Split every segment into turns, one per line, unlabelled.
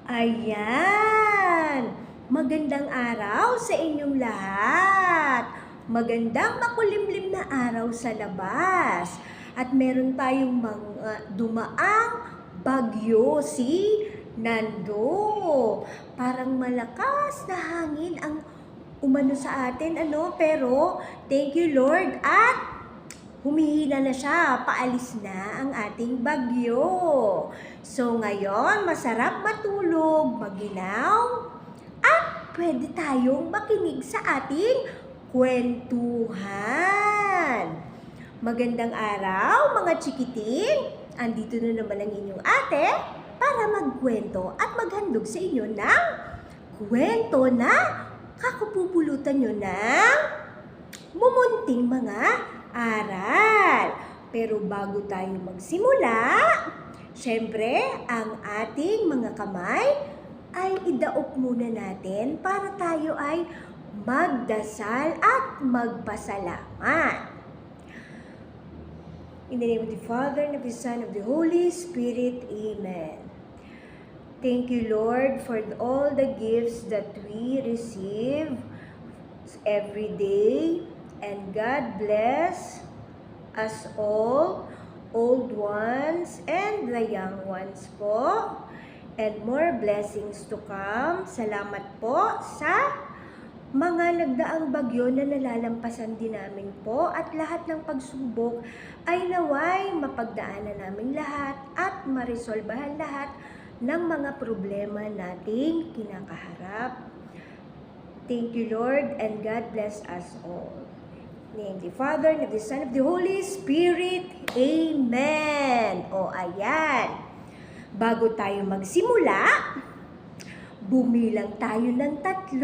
Ayan! Magandang araw sa inyong lahat! Magandang makulimlim na araw sa labas. At meron tayong mga dumaang bagyo, si Nando. Parang malakas na hangin ang umano sa atin, pero thank you Lord at humihina na siya, paalis na ang ating bagyo. So ngayon, masarap matulog, maginaw, at pwede tayong makinig sa ating kwentuhan. Magandang araw mga chikiting! Andito na naman ang inyong ate para magkwento at maghandog sa inyo ng kwento na kakupupulutan nyo ng mumunting mga aral. Pero bago tayo magsimula, syempre, ang ating mga kamay ay idaop muna natin para tayo ay magdasal at magpasalamat. In the name of the Father, and of the Son, and of the Holy Spirit. Amen. Thank you, Lord, for all the gifts that we receive every day. And God bless us all, old ones and the young ones po. And more blessings to come. Salamat po sa mga nagdaang bagyo na nalalampasan din namin po. At lahat ng pagsubok ay naway mapagdaanan namin lahat at maresolbahan lahat ng mga problema nating kinakaharap. Thank you, Lord, and God bless us all. Name the Father, and of the Son, and of the Holy Spirit. Amen. O ayan. Bago tayo magsimula, bumilang tayo ng 3. 1,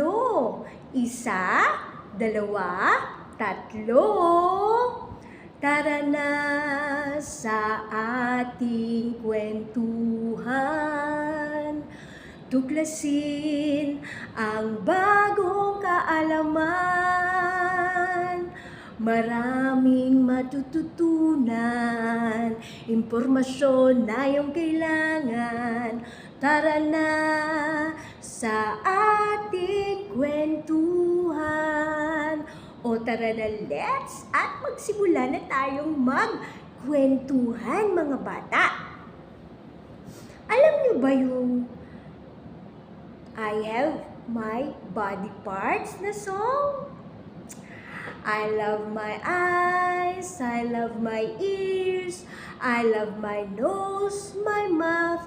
2, 3. Tara na sa ating kwentuhan. Tuklasin ang bagong kaalaman. Maraming matututunan, impormasyon na iyong kailangan. Tara na sa ating kwentuhan. O tara na, let's at magsimula na tayong magkwentuhan mga bata. Alam niyo ba yung I have my body parts na song? I love my eyes, I love my ears, I love my nose, my mouth,